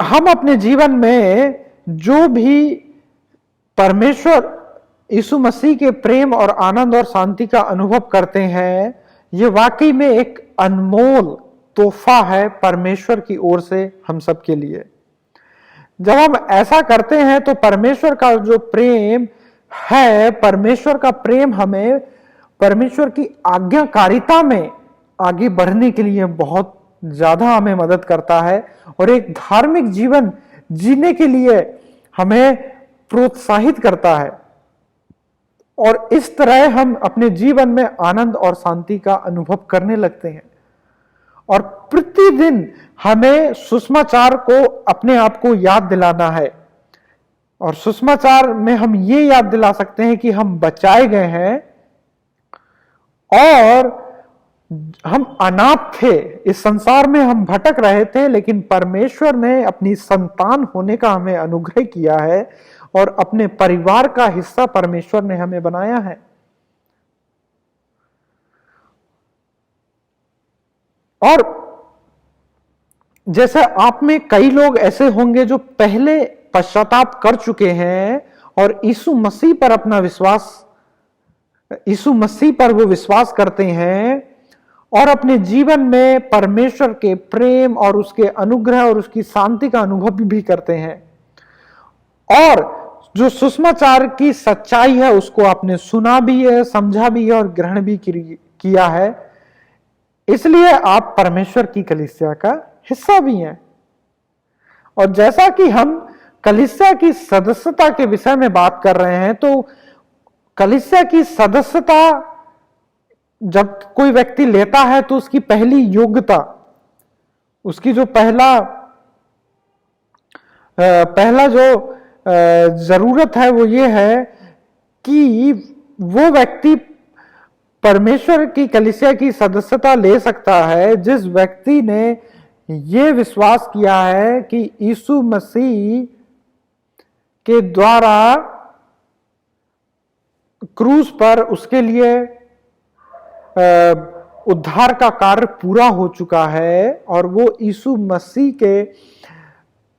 हम अपने जीवन में जो भी परमेश्वर यीशु मसीह के प्रेम और आनंद और शांति का अनुभव करते हैं, ये वाकई में एक अनमोल तोहफा है परमेश्वर की ओर से हम सब के लिए। जब हम ऐसा करते हैं तो परमेश्वर का जो प्रेम है, परमेश्वर का प्रेम हमें परमेश्वर की आज्ञाकारिता में आगे बढ़ने के लिए बहुत ज्यादा हमें मदद करता है और एक धार्मिक जीवन जीने के लिए हमें प्रोत्साहित करता है। और इस तरह हम अपने जीवन में आनंद और शांति का अनुभव करने लगते हैं। और प्रतिदिन हमें सुसमाचार को अपने आप को याद दिलाना है। और सुसमाचार में हम ये याद दिला सकते हैं कि हम बचाए गए हैं और हम अनाथ थे, इस संसार में हम भटक रहे थे, लेकिन परमेश्वर ने अपनी संतान होने का हमें अनुग्रह किया है और अपने परिवार का हिस्सा परमेश्वर ने हमें बनाया है। और जैसे आप में कई लोग ऐसे होंगे जो पहले पश्चाताप कर चुके हैं और यीशु मसीह पर अपना विश्वास, यीशु मसीह पर वो विश्वास करते हैं और अपने जीवन में परमेश्वर के प्रेम और उसके अनुग्रह और उसकी शांति का अनुभव भी करते हैं। और जो सुसमाचार की सच्चाई है उसको आपने सुना भी है, समझा भी है और ग्रहण भी किया है, इसलिए आप परमेश्वर की कलीसिया का हिस्सा भी हैं। और जैसा कि हम कलीसिया की सदस्यता के विषय में बात कर रहे हैं, तो कलीसिया की सदस्यता जब कोई व्यक्ति लेता है तो उसकी पहली योग्यता, उसकी जो पहला जो जरूरत है वो ये है कि वो व्यक्ति परमेश्वर की कलीसिया की सदस्यता ले सकता है जिस व्यक्ति ने ये विश्वास किया है कि यीशु मसीह के द्वारा क्रूस पर उसके लिए उद्धार का कार्य पूरा हो चुका है और वो यीशु मसीह के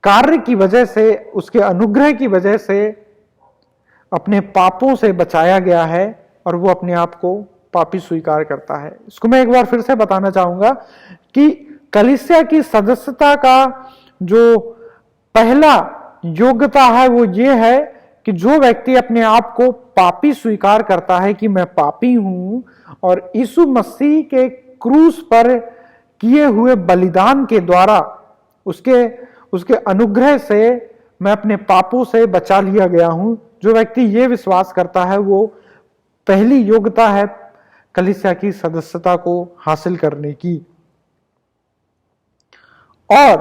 कार्य की वजह से, उसके अनुग्रह की वजह से अपने पापों से बचाया गया है और वो अपने आप को पापी स्वीकार करता है। इसको मैं एक बार फिर से बताना चाहूंगा कि कलीसिया की सदस्यता का जो पहला योग्यता है वो ये है कि जो व्यक्ति अपने आप को पापी स्वीकार करता है कि मैं पापी हूं और यीशु मसीह के क्रूस पर किए हुए बलिदान के द्वारा उसके अनुग्रह से मैं अपने पापों से बचा लिया गया हूं, जो व्यक्ति ये विश्वास करता है वो पहली योग्यता है कलीसिया की सदस्यता को हासिल करने की। और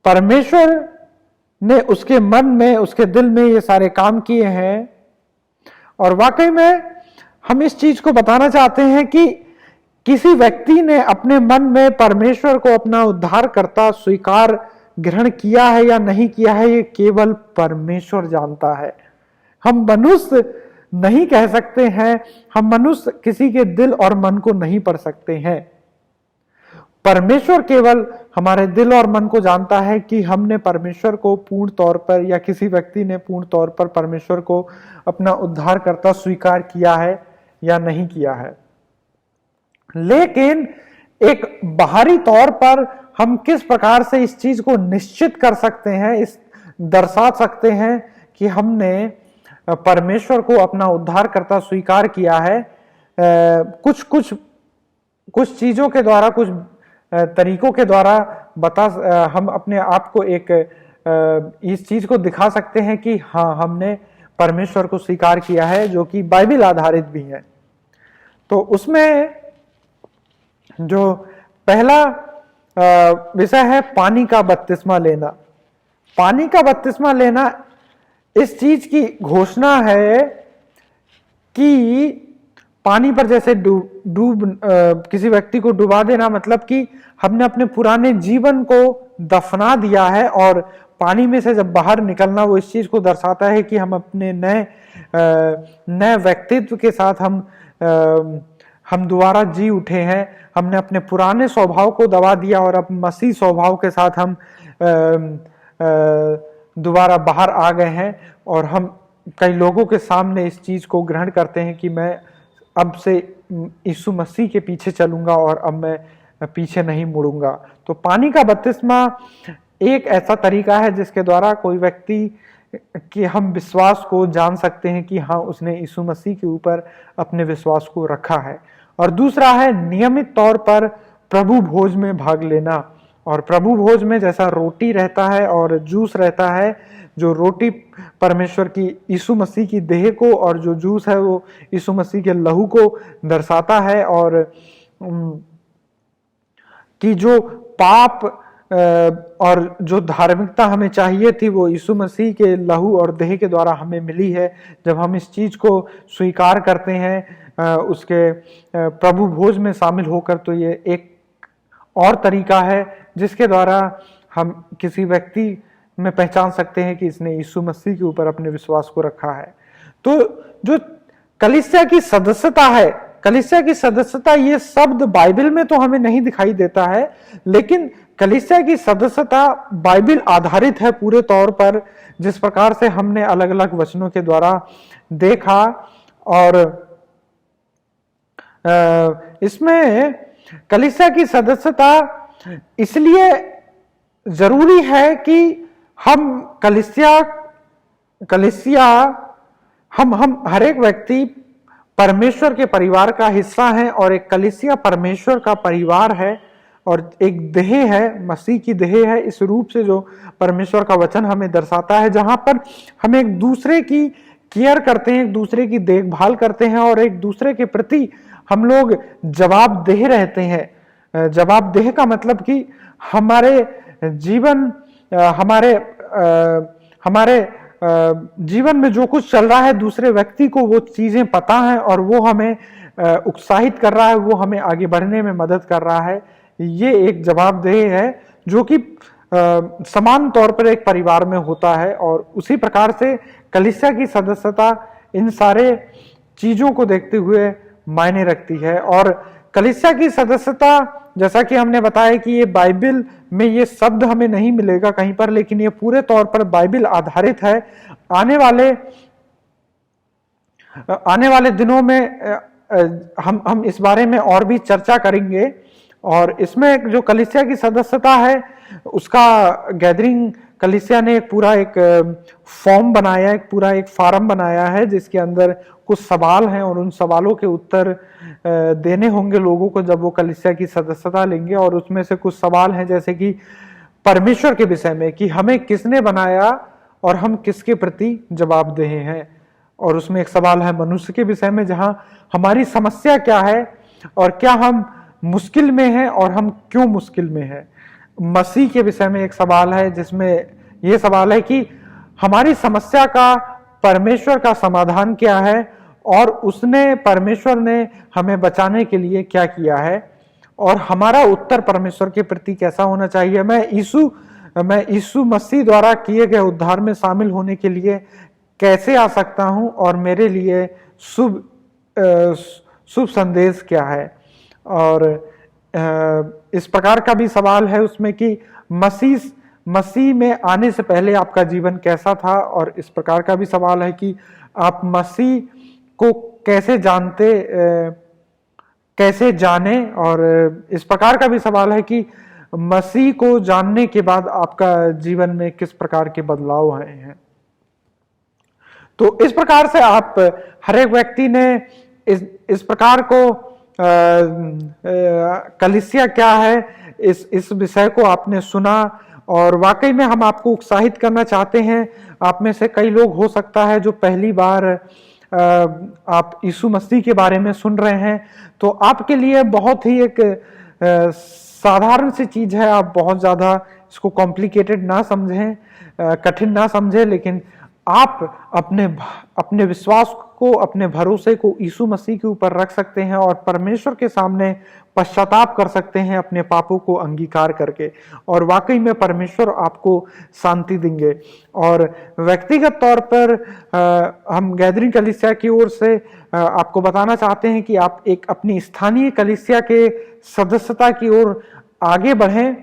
परमेश्वर ने उसके मन में, उसके दिल में ये सारे काम किए हैं। और वाकई में हम इस चीज को बताना चाहते हैं कि किसी व्यक्ति ने अपने मन में परमेश्वर को अपना उद्धारकर्ता स्वीकार ग्रहण किया है या नहीं किया है, ये केवल परमेश्वर जानता है। हम मनुष्य नहीं कह सकते हैं, हम मनुष्य किसी के दिल और मन को नहीं पढ़ सकते हैं। परमेश्वर केवल हमारे दिल और मन को जानता है कि हमने परमेश्वर को पूर्ण तौर पर या किसी व्यक्ति ने पूर्ण तौर पर परमेश्वर को अपना उद्धारकर्ता स्वीकार किया है या नहीं किया है। लेकिन एक बाहरी तौर पर हम किस प्रकार से इस चीज को निश्चित कर सकते हैं, इस दर्शा सकते हैं कि हमने परमेश्वर को अपना उद्धारकर्ता स्वीकार किया है, कुछ चीजों के द्वारा, कुछ तरीकों के द्वारा हम अपने आप को एक इस चीज को दिखा सकते हैं कि हाँ, हमने परमेश्वर को स्वीकार किया है, जो कि बाइबल आधारित भी है। तो उसमें जो पहला विषय है पानी का बपतिस्मा लेना। पानी का बपतिस्मा लेना इस चीज की घोषणा है कि पानी पर जैसे किसी व्यक्ति को डुबा देना, मतलब कि हमने अपने पुराने जीवन को दफना दिया है और पानी में से जब बाहर निकलना, वो इस चीज को दर्शाता है कि हम अपने नए व्यक्तित्व के साथ हम दोबारा जी उठे हैं। हमने अपने पुराने स्वभाव को दबा दिया और अब मसीह स्वभाव के साथ हम दोबारा बाहर आ गए हैं। और हम कई लोगों के सामने इस चीज को ग्रहण करते हैं कि मैं अब से यीशु मसीह के पीछे चलूंगा और अब मैं पीछे नहीं मुड़ूंगा। तो पानी का बपतिस्मा एक ऐसा तरीका है जिसके द्वारा कोई व्यक्ति कि हम विश्वास को जान सकते हैं कि हाँ, उसने यीशु मसीह के ऊपर अपने विश्वास को रखा है। और दूसरा है नियमित तौर पर प्रभु भोज में भाग लेना। और प्रभु भोज में जैसा रोटी रहता है और जूस रहता है, जो रोटी परमेश्वर की यीशु मसीह की देह को और जो जूस है वो यीशु मसीह के लहू को दर्शाता है। और कि जो पाप और जो धार्मिकता हमें चाहिए थी वो यीशु मसीह के लहू और देह के द्वारा हमें मिली है। जब हम इस चीज को स्वीकार करते हैं उसके प्रभु भोज में शामिल होकर, तो ये एक और तरीका है जिसके द्वारा हम किसी व्यक्ति में पहचान सकते हैं कि इसने यीशु मसीह के ऊपर अपने विश्वास को रखा है। तो जो कलीसिया की सदस्यता है, कलीसिया की सदस्यता, ये शब्द बाइबल में तो हमें नहीं दिखाई देता है, लेकिन कलीसिया की सदस्यता बाइबल आधारित है पूरे तौर पर, जिस प्रकार से हमने अलग अलग वचनों के द्वारा देखा। और इसमें कलीसिया की सदस्यता इसलिए जरूरी है कि हम कलीसिया हम हर एक व्यक्ति परमेश्वर के परिवार का हिस्सा है। और एक कलीसिया परमेश्वर का परिवार है और एक देह है, मसीह की देह है, इस रूप से जो परमेश्वर का वचन हमें दर्शाता है, जहां पर हम एक दूसरे की केयर करते हैं, एक दूसरे की देखभाल करते हैं और एक दूसरे के प्रति हम लोग जवाबदेह रहते हैं। जवाबदेह का मतलब कि हमारे जीवन हमारे जीवन में जो कुछ चल रहा है, दूसरे व्यक्ति को वो चीजें पता है और वो हमें उत्साहित कर रहा है, वो हमें आगे बढ़ने में मदद कर रहा है। ये एक जवाबदेह है जो कि समान तौर पर एक परिवार में होता है। और उसी प्रकार से कलीसिया की सदस्यता इन सारे चीजों को देखते हुए मायने रखती है। और कलीसिया की सदस्यता, जैसा कि हमने बताया कि ये बाइबल में ये शब्द हमें नहीं मिलेगा कहीं पर, लेकिन ये पूरे तौर पर बाइबल आधारित है। आने वाले दिनों में हम इस बारे में और भी चर्चा करेंगे। और इसमें जो कलीसिया की सदस्यता है उसका गैदरिंग कलीसिया ने पूरा एक फॉर्म बनाया, एक फार्म बनाया है जिसके अंदर कुछ सवाल हैं और उन सवालों के उत्तर देने होंगे लोगों को जब वो कलीसिया की सदस्यता लेंगे। और उसमें से कुछ सवाल हैं जैसे कि परमेश्वर के विषय में, कि हमें किसने बनाया और हम किसके प्रति जवाबदेह हैं। और उसमें एक सवाल है मनुष्य के विषय में, जहां हमारी समस्या क्या है और क्या हम मुश्किल में हैं और हम क्यों मुश्किल में हैं। मसीह के विषय में एक सवाल है जिसमें यह सवाल है कि हमारी समस्या का परमेश्वर का समाधान क्या है और परमेश्वर ने हमें बचाने के लिए क्या किया है और हमारा उत्तर परमेश्वर के प्रति कैसा होना चाहिए। मैं यीशु मसीह द्वारा किए गए उद्धार में शामिल होने के लिए कैसे आ सकता हूं और मेरे लिए शुभ संदेश क्या है। और इस प्रकार का भी सवाल है उसमें कि मसीह में आने से पहले आपका जीवन कैसा था। और इस प्रकार का भी सवाल है कि आप मसीह को कैसे जाने। और इस प्रकार का भी सवाल है कि मसीह को जानने के बाद आपका जीवन में किस प्रकार के बदलाव आए हैं। तो इस प्रकार से आप हर एक व्यक्ति ने इस प्रकार को कलीसिया क्या है इस विषय को आपने सुना। और वाकई में हम आपको उत्साहित करना चाहते हैं। आप में से कई लोग हो सकता है जो पहली बार आप यीशु मसीह के बारे में सुन रहे हैं, तो आपके लिए बहुत ही एक साधारण सी चीज है। आप बहुत ज्यादा इसको कॉम्प्लिकेटेड ना समझें, कठिन ना समझें, लेकिन आप अपने विश्वास को, अपने भरोसे को यीशु मसीह के ऊपर रख सकते हैं और परमेश्वर के सामने पश्चाताप कर सकते हैं अपने पापों को अंगीकार करके, और वाकई में परमेश्वर आपको शांति देंगे। और व्यक्तिगत तौर पर हम गैदरिंग कलीसिया की ओर से आपको बताना चाहते हैं कि आप एक अपनी स्थानीय कलीसिया के सदस्यता की ओर आगे बढ़ें,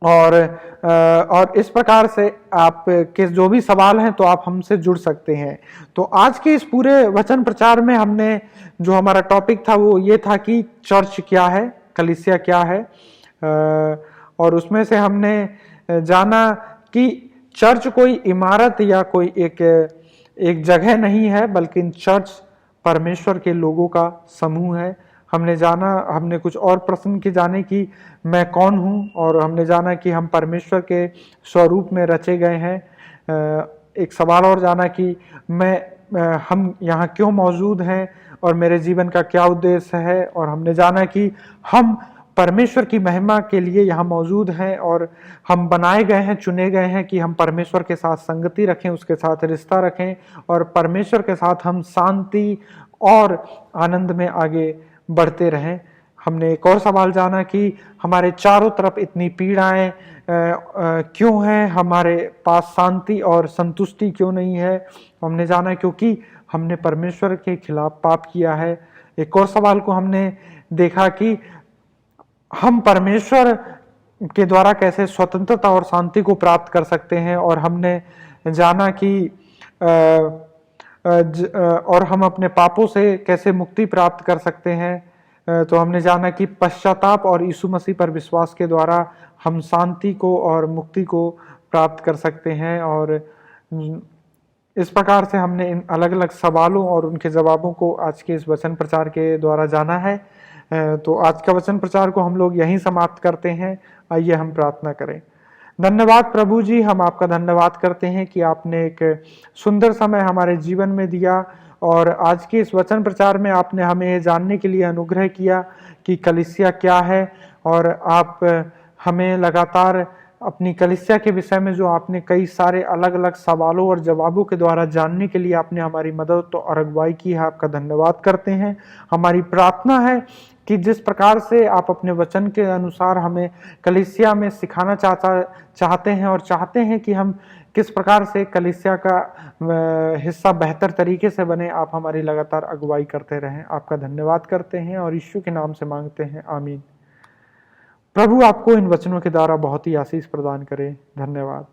और इस प्रकार से आप के जो भी सवाल हैं तो आप हमसे जुड़ सकते हैं। तो आज के इस पूरे वचन प्रचार में हमने जो हमारा टॉपिक था वो ये था कि चर्च क्या है, कलीसिया क्या है, और उसमें से हमने जाना कि चर्च कोई इमारत या कोई एक जगह नहीं है, बल्कि चर्च परमेश्वर के लोगों का समूह है। हमने कुछ और प्रश्न के जाने कि मैं कौन हूँ, और हमने जाना कि हम परमेश्वर के स्वरूप में रचे गए हैं। एक सवाल और जाना कि हम यहाँ क्यों मौजूद हैं और मेरे जीवन का क्या उद्देश्य है, और हमने जाना कि हम परमेश्वर की महिमा के लिए यहाँ मौजूद हैं और हम बनाए गए हैं, चुने गए हैं कि हम परमेश्वर के साथ संगति रखें, उसके साथ रिश्ता रखें, और परमेश्वर के साथ हम शांति और आनंद में आगे बढ़ते रहें। हमने एक और सवाल जाना कि हमारे चारों तरफ इतनी पीड़ाएं क्यों हैं, हमारे पास शांति और संतुष्टि क्यों नहीं है। हमने जाना क्योंकि हमने परमेश्वर के खिलाफ पाप किया है। एक और सवाल को हमने देखा कि हम परमेश्वर के द्वारा कैसे स्वतंत्रता और शांति को प्राप्त कर सकते हैं, और हमने जाना कि और हम अपने पापों से कैसे मुक्ति प्राप्त कर सकते हैं। तो हमने जाना कि पश्चाताप और यीशु मसीह पर विश्वास के द्वारा हम शांति को और मुक्ति को प्राप्त कर सकते हैं। और इस प्रकार से हमने इन अलग अलग सवालों और उनके जवाबों को आज के इस वचन प्रचार के द्वारा जाना है। तो आज का वचन प्रचार को हम लोग यहीं समाप्त करते हैं। आइए हम प्रार्थना करें। धन्यवाद प्रभु जी, हम आपका धन्यवाद करते हैं कि आपने एक सुंदर समय हमारे जीवन में दिया, और आज के इस वचन प्रचार में आपने हमें जानने के लिए अनुग्रह किया कि कलीसिया क्या है, और आप हमें लगातार अपनी कलीसिया के विषय में जो आपने कई सारे अलग अलग सवालों और जवाबों के द्वारा जानने के लिए आपने हमारी मदद और अगुवाई की है, आपका धन्यवाद करते हैं। हमारी प्रार्थना है कि जिस प्रकार से आप अपने वचन के अनुसार हमें कलीसिया में सिखाना चाहते हैं, और चाहते हैं कि हम किस प्रकार से कलीसिया का हिस्सा बेहतर तरीके से बने, आप हमारी लगातार अगुवाई करते रहें। आपका धन्यवाद करते हैं और यीशु के नाम से मांगते हैं, आमीन। प्रभु आपको इन वचनों के द्वारा बहुत ही आशीष प्रदान करे। धन्यवाद।